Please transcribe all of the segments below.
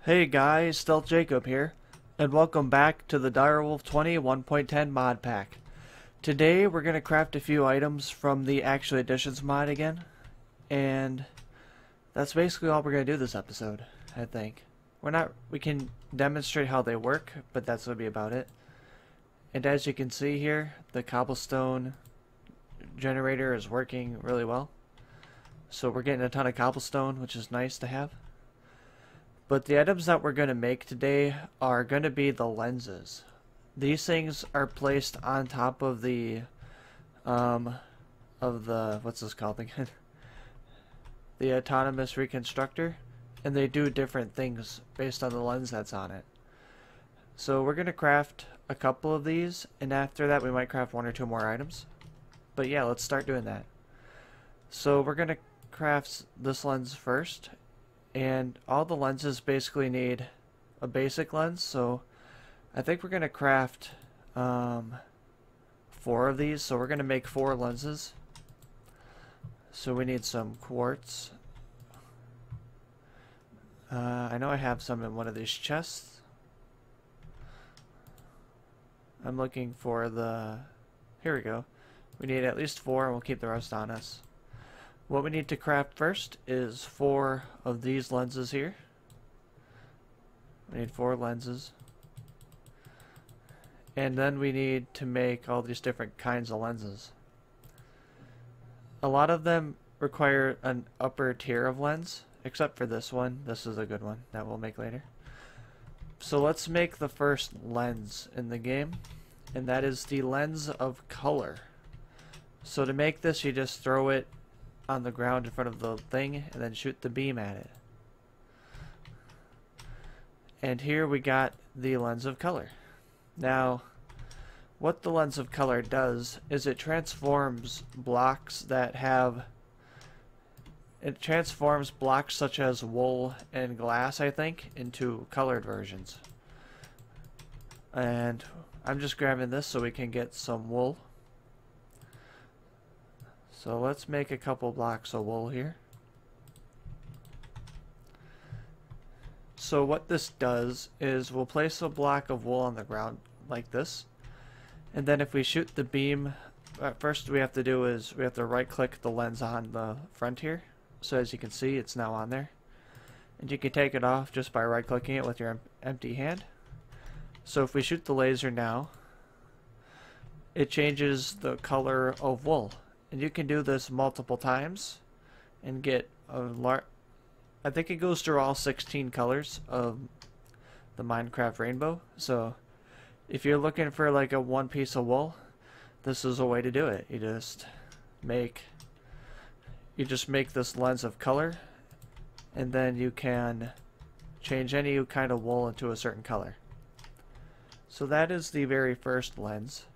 Hey guys, StealthJacob here, and welcome back to the Direwolf20 1.10 mod pack. Today we're going to craft a few items from the Actual Additions mod again, and that's basically all we're going to do this episode, I think. We can demonstrate how they work, but that's going to be about it. And as you can see here, the cobblestone generator is working really well. So we're getting a ton of cobblestone, which is nice to have. But the items that we're going to make today are going to be the lenses. These things are placed on top of the, what's this called again? The autonomous reconstructor, and they do different things based on the lens that's on it. So we're going to craft a couple of these, and after that we might craft one or two more items. But yeah, let's start doing that. So we're going to craft this lens first. And all the lenses basically need a basic lens, so I think we're going to craft 4 of these. So we're going to make 4 lenses. So we need some quartz. I know I have some in one of these chests. I'm looking for the... Here we go. We need at least 4, and we'll keep the rest on us. What we need to craft first is 4 of these lenses here. We need 4 lenses. And then we need to make all these different kinds of lenses. A lot of them require an upper tier of lens, except for this one. This is a good one that we'll make later. So let's make the first lens in the game, and that is the lens of color. So to make this, you just throw it on the ground in front of the thing and then shoot the beam at it. And here we got the lens of color. Now what the lens of color does is it transforms blocks that have blocks such as wool and glass, I think, into colored versions. And I'm just grabbing this so we can get some wool. So let's make a couple blocks of wool here. So what this does is we'll place a block of wool on the ground like this. And then if we shoot the beam, first we have to do is we have to right click the lens on the front here. So as you can see, it's now on there. And you can take it off just by right clicking it with your empty hand. So if we shoot the laser now, it changes the color of wool. And you can do this multiple times and get a I think it goes through all 16 colors of the Minecraft rainbow. So if you're looking for like a one piece of wool, this is a way to do it. You just make this lens of color, and then you can change any kind of wool into a certain color. So that is the very first lens.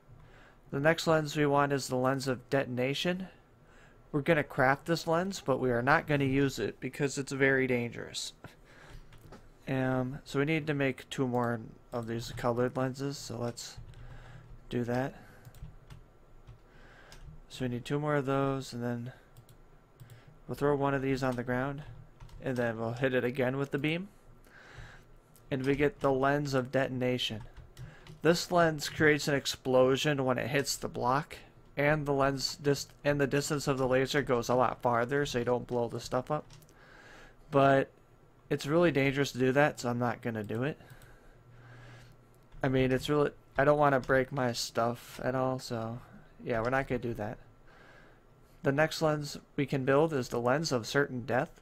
The next lens we want is the lens of detonation. We're going to craft this lens, but we are not going to use it because it's very dangerous. So we need to make 2 more of these colored lenses, so let's do that. So we need 2 more of those, and then we'll throw one of these on the ground, and then we'll hit it again with the beam, and we get the lens of detonation. This lens creates an explosion when it hits the block, and the distance of the laser goes a lot farther, so you don't blow the stuff up. But it's really dangerous to do that, so I'm not gonna do it. I mean, I don't want to break my stuff at all, so yeah, we're not gonna do that. The next lens we can build is the lens of certain death,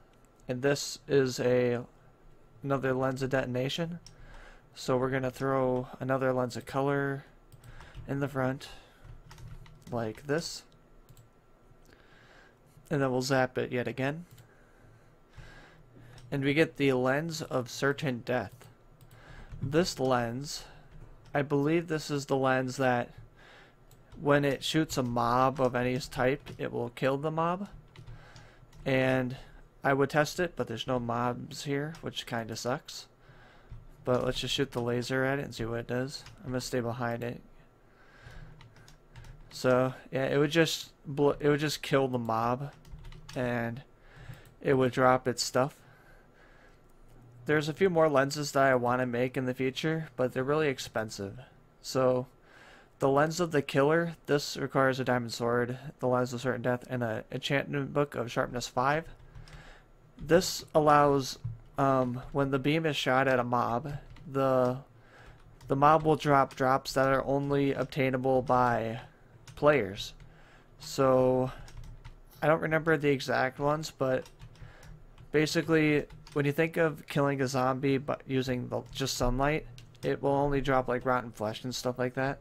and this is another lens of detonation. So we're going to throw another lens of color in the front, like this. And then we'll zap it yet again. And we get the lens of certain death. This lens, I believe this is the lens that when it shoots a mob of any type, it will kill the mob. And I would test it, but there's no mobs here, which kind of sucks. But let's just shoot the laser at it and see what it does. I'm gonna stay behind it. So yeah, it would just kill the mob, and it would drop its stuff. there's a few more lenses that I want to make in the future, but they're really expensive. So the lens of the killer, this requires a diamond sword, the lens of certain death, and an enchantment book of sharpness 5. This allows, when the beam is shot at a mob, the mob will drop drops that are only obtainable by players. So I don't remember the exact ones, but basically when you think of killing a zombie but using just sunlight, it will only drop like rotten flesh and stuff like that.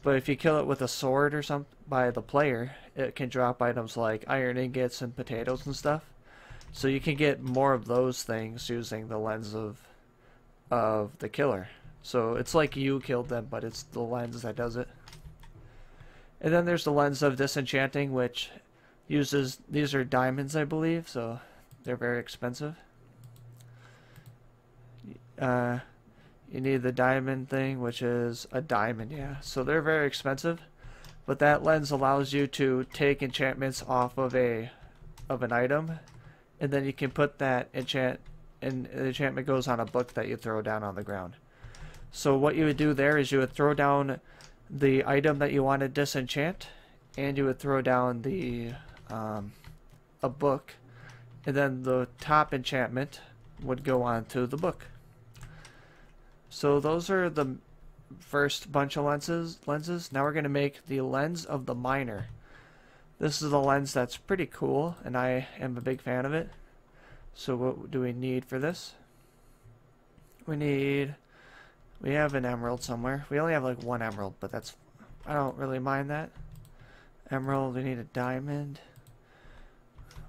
But if you kill it with a sword or something by the player, it can drop items like iron ingots and potatoes and stuff. So you can get more of those things using the lens of the killer. So it's like you killed them, but it's the lens that does it. And then there's the lens of disenchanting, which uses, these are diamonds I believe, so they're very expensive. You need the diamond thing, which is a diamond, yeah. So they're very expensive, but that lens allows you to take enchantments off of an item, and then you can put that enchantment, and the enchantment goes on a book that you throw down on the ground. So what you would do there is you would throw down the item that you want to disenchant, and you would throw down the a book, and then the top enchantment would go onto the book. So those are the first bunch of lenses. Now we're going to make the lens of the miner. This is a lens that's pretty cool, and I am a big fan of it. So what do we need for this? We have an emerald somewhere. We only have like one emerald, but I don't really mind that. Emerald, we need a diamond.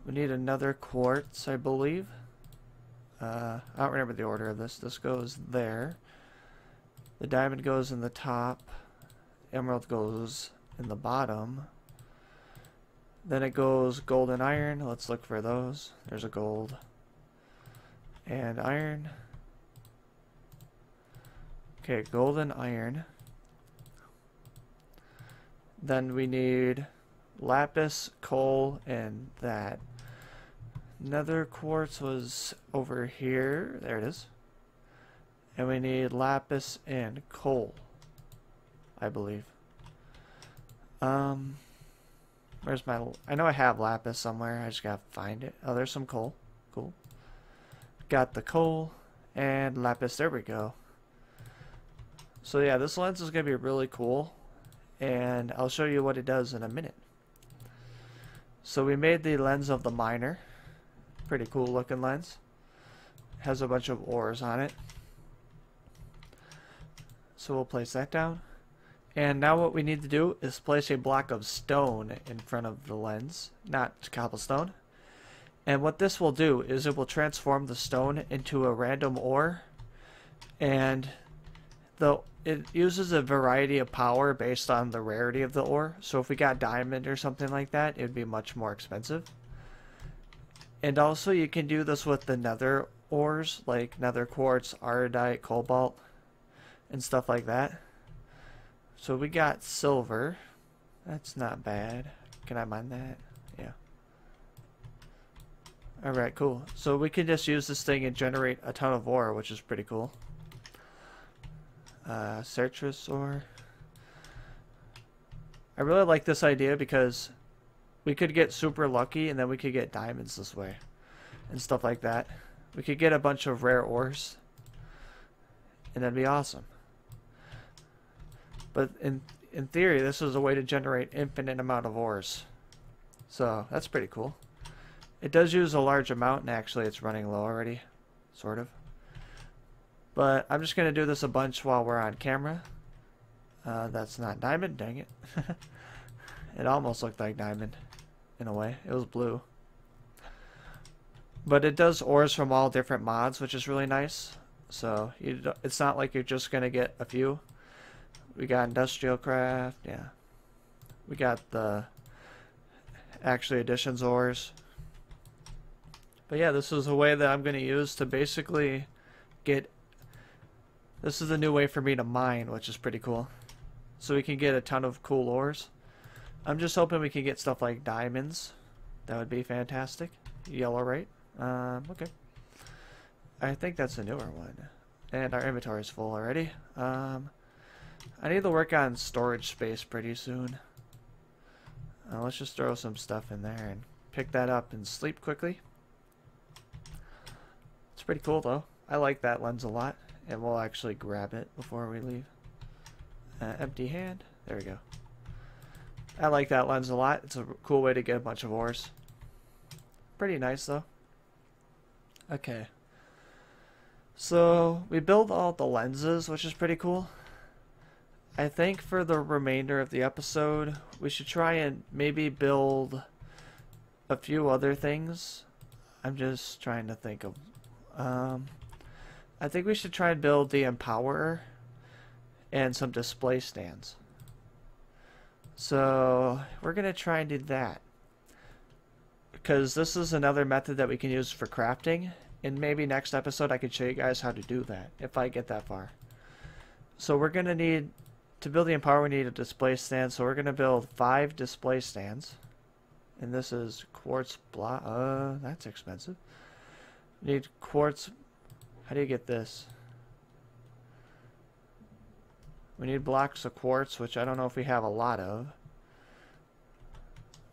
We need another quartz, I believe. I don't remember the order of this. This goes there. The diamond goes in the top. Emerald goes in the bottom. Then it goes gold and iron. Let's look for those. There's a gold and iron. Okay, gold and iron. Then we need lapis, coal, and that. Nether quartz was over here. There it is. And we need lapis and coal, I believe. Where's my... I know I have lapis somewhere. I just gotta find it. Oh, there's some coal. Cool. Got the coal and lapis. There we go. So yeah, this lens is gonna be really cool, and I'll show you what it does in a minute. So we made the lens of the miner. Pretty cool looking lens. Has a bunch of ores on it. So we'll place that down. And now what we need to do is place a block of stone in front of the lens, not cobblestone. And what this will do is it will transform the stone into a random ore, and it uses a variety of power based on the rarity of the ore. So if we got diamond or something like that, it would be much more expensive. And also you can do this with the nether ores, like nether quartz, irodite, cobalt, and stuff like that. So we got silver. That's not bad. Can I mine that? Yeah. Alright, cool. So we can just use this thing and generate a ton of ore, which is pretty cool. Citrus ore. I really like this idea because we could get super lucky and then we could get diamonds this way and stuff like that. We could get a bunch of rare ores and that'd be awesome. But in theory, this is a way to generate infinite amount of ores. So that's pretty cool. It does use a large amount, and actually it's running low already, sort of. But I'm just going to do this a bunch while we're on camera. That's not diamond, dang it. It almost looked like diamond, in a way. It was blue. But it does ores from all different mods, which is really nice. So it's not like you're just going to get a few. We got industrial craft, yeah. We got the actually additions ores. But yeah, this is a way that I'm going to use to basically get... This is a new way for me to mine, which is pretty cool. So we can get a ton of cool ores. I'm just hoping we can get stuff like diamonds. That would be fantastic. Yellow, right? Okay. I think that's a newer one. And our inventory is full already. I need to work on storage space pretty soon. Let's just throw some stuff in there and pick that up and sleep quickly. It's pretty cool though. I like that lens a lot. And we'll actually grab it before we leave. Empty hand. There we go. I like that lens a lot. It's a cool way to get a bunch of ores. Pretty nice though. Okay. So we build all the lenses, which is pretty cool. I think for the remainder of the episode, we should try and maybe build a few other things. I'm just trying to think of... I think we should try and build the Empowerer and some display stands. So we're going to try and do that. Because this is another method that we can use for crafting. And maybe next episode I could show you guys how to do that, if I get that far. So we're going to need... To build the Empower, we need a display stand, so we're going to build 5 display stands. And this is quartz block. That's expensive. We need quartz. How do you get this? We need blocks of quartz, which I don't know if we have a lot of.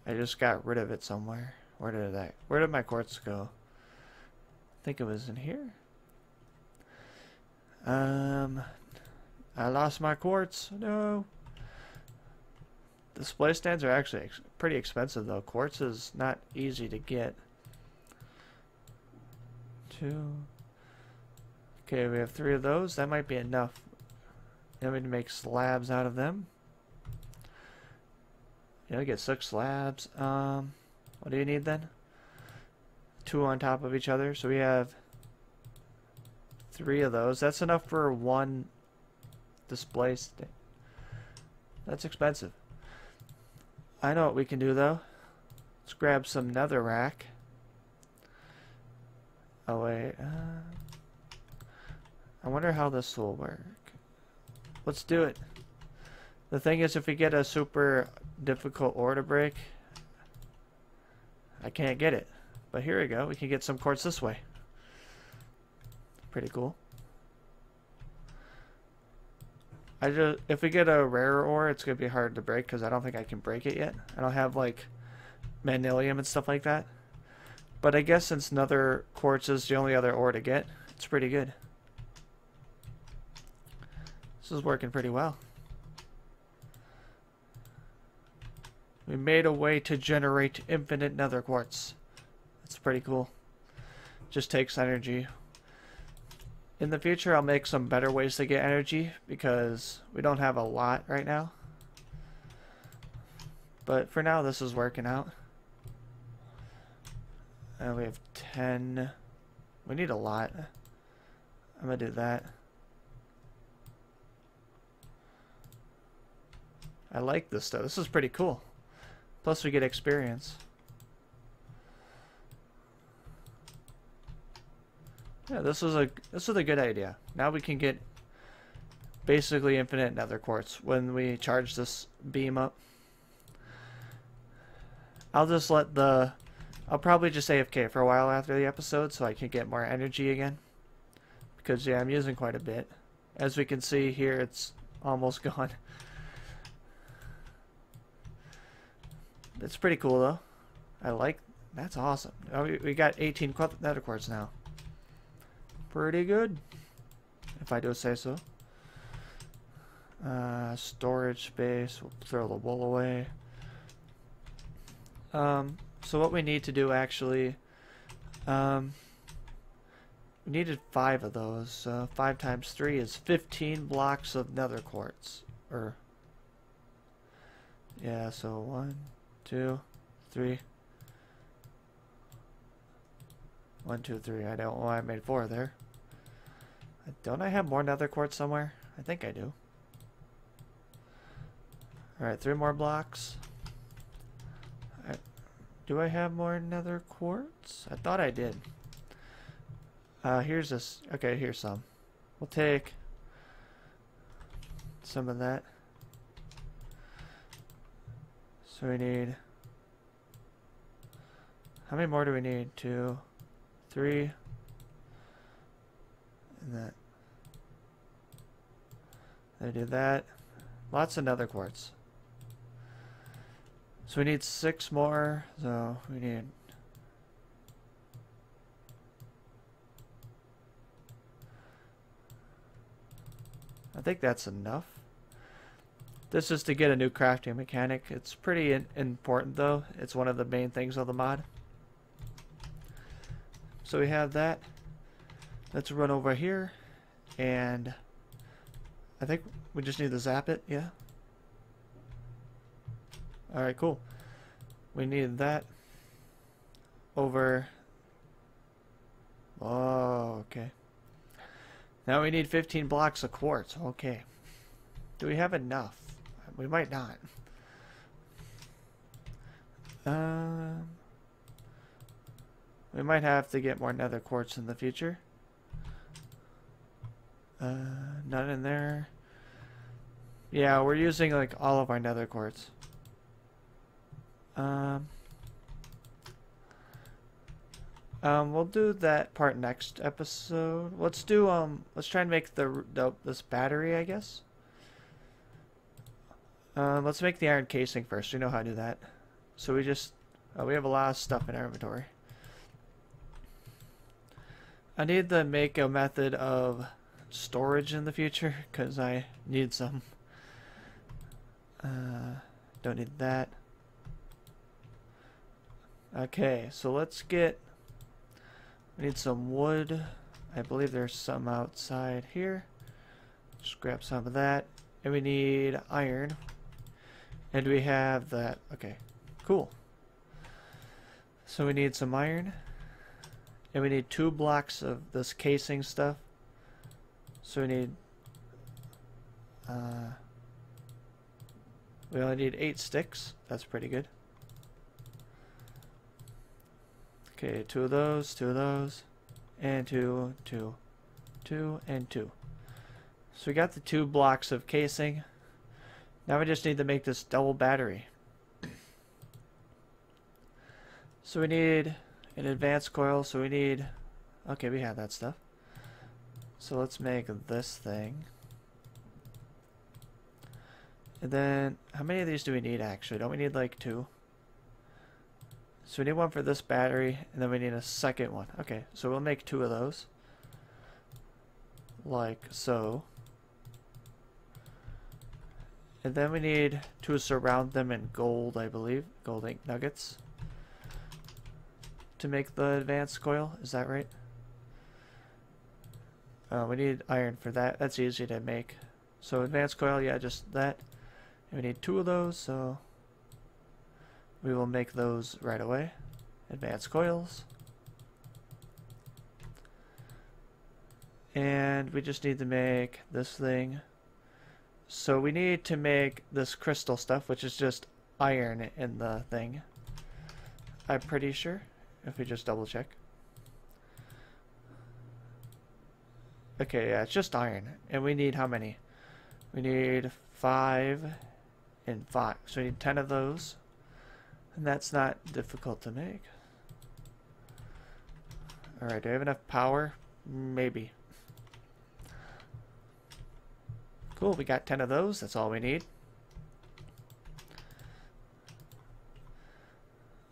I just got rid of it somewhere. Where did my quartz go? I think it was in here. I lost my quartz. No. Display stands are actually pretty expensive though. Quartz is not easy to get. 2. Okay, we have 3 of those. That might be enough. Then we can make slabs out of them. Yeah, we get 6 slabs. What do you need then? 2 on top of each other. So we have 3 of those. That's enough for 1 display stand. That's expensive. I know what we can do though. Let's grab some netherrack. Oh wait. I wonder how this will work. Let's do it. The thing is, if we get a super difficult ore to break, I can't get it. But here we go. We can get some quartz this way. Pretty cool. If we get a rarer ore, it's going to be hard to break because I don't think I can break it yet. I don't have like manilium and stuff like that. But I guess since nether quartz is the only other ore to get, it's pretty good. This is working pretty well. We made a way to generate infinite nether quartz. That's pretty cool. Just takes energy. In the future, I'll make some better ways to get energy because we don't have a lot right now. But for now, this is working out. And we have 10. We need a lot. I'm going to do that. I like this stuff. This is pretty cool. Plus we get experience. Yeah, this was a good idea. Now we can get basically infinite nether quartz when we charge this beam up. I'll probably just AFK for a while after the episode so I can get more energy again. Because yeah, I'm using quite a bit. As we can see here, it's almost gone. It's pretty cool though. That's awesome. Oh, we got 18 nether quartz now. Pretty good, if I do say so. Storage space. We'll throw the wool away. So what we need to do actually, we needed 5 of those. So 5 times 3 is 15 blocks of nether quartz. Yeah, so 1, 2, 3. 1, 2, 3. I don't know why I made 4 there. Don't I have more nether quartz somewhere? I think I do. Alright, 3 more blocks. Do I have more nether quartz? I thought I did. Here's this. Okay, here's some. We'll take some of that. So we need... How many more do we need? 2, 3, And that. They do that. Lots of nether quartz. So we need 6 more. So we need... I think that's enough. This is to get a new crafting mechanic. It's pretty important though. It's one of the main things of the mod. So we have that. Let's run over here. And I think we just need to zap it. Yeah. Alright, cool. We need that over. Oh, okay. Now we need 15 blocks of quartz. Okay. Do we have enough? We might not. We might have to get more nether quartz in the future. None in there. Yeah, we're using like all of our nether quartz. We'll do that part next episode. Let's do let's try and make this battery, I guess. Let's make the iron casing first. We know how to do that. So we just we have a lot of stuff in our inventory. I need to make a method of storage in the future because I need some. Don't need that. Okay, so let's get. We need some wood. I believe there's some outside here. Just grab some of that. And we need iron. And we have that. Okay, cool. So we need some iron. And we need 2 blocks of this casing stuff. So we need... we only need 8 sticks. That's pretty good. Okay, 2 of those, 2 of those, and 2, 2, 2, and 2. So we got the 2 blocks of casing. Now we just need to make this double battery. So we need an advanced coil, so we need... Okay, we have that stuff. So let's make this thing. And then, how many of these do we need actually? Don't we need like 2? So we need one for this battery, and then we need a second one. Okay, so we'll make 2 of those. Like so. And then we need to surround them in gold, I believe. Gold ink nuggets. To make the advanced coil, is that right? We need iron for that. That's easy to make. So advanced coil, yeah, just that. And we need 2 of those, so... we will make those right away. Advanced coils. And we just need to make this thing. So we need to make this crystal stuff, which is just iron in the thing. I'm pretty sure, if we just double check. Okay, yeah, it's just iron. And we need how many? We need 5 and 5. So we need 10 of those. And that's not difficult to make. Alright, do I have enough power? Maybe. Cool, we got 10 of those. That's all we need.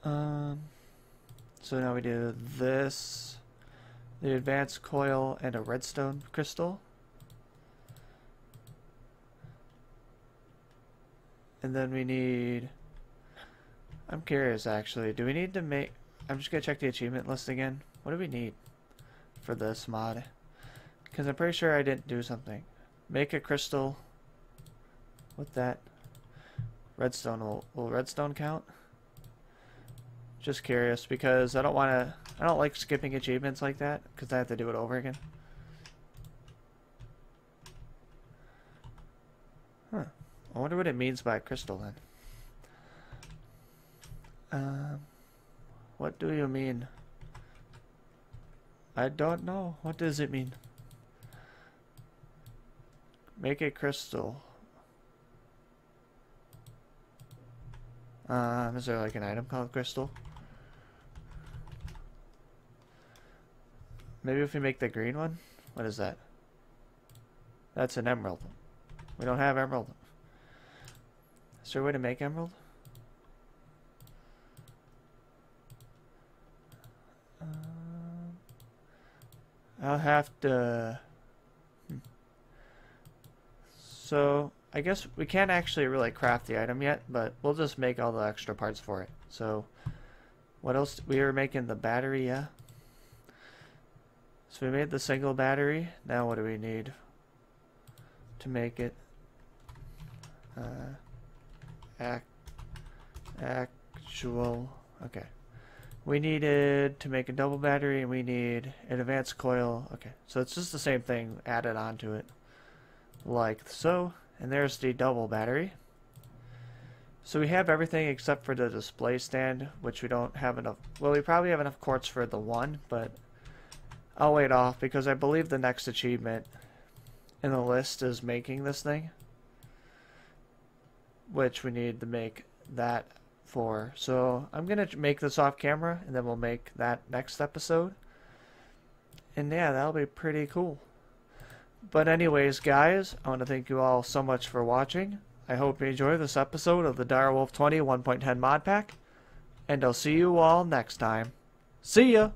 So now we do this. The advanced coil and a redstone crystal. And then we need... I'm curious actually. Do we need to make... I'm just going to check the achievement list again. What do we need for this mod? Because I'm pretty sure I didn't do something. Make a crystal with that. Redstone. Will redstone count? Just curious because I don't want to... I don't like skipping achievements like that because I have to do it over again. Huh. I wonder what it means by crystal then. What do you mean? I don't know. What does it mean? Make a crystal. Is there like an item called crystal? Maybe if we make the green one? What is that? That's an emerald. We don't have emerald. Is there a way to make emerald? I'll have to... So, I guess we can't actually really craft the item yet, but we'll just make all the extra parts for it. So, what else? We were making the battery, yeah? So we made the single battery. Now what do we need to make it? Actual... Okay. We needed to make a double battery, and we need an advanced coil. Okay, so it's just the same thing added onto it. Like so. And there's the double battery. So we have everything except for the display stand, which we don't have enough. Well, we probably have enough quartz for the one, but I'll wait off because I believe the next achievement in the list is making this thing, which we need to make that for. So I'm gonna make this off camera, and then we'll make that next episode. And yeah, that'll be pretty cool. But anyways, guys, I want to thank you all so much for watching. I hope you enjoyed this episode of the Direwolf20 1.10 mod pack, and I'll see you all next time. See ya!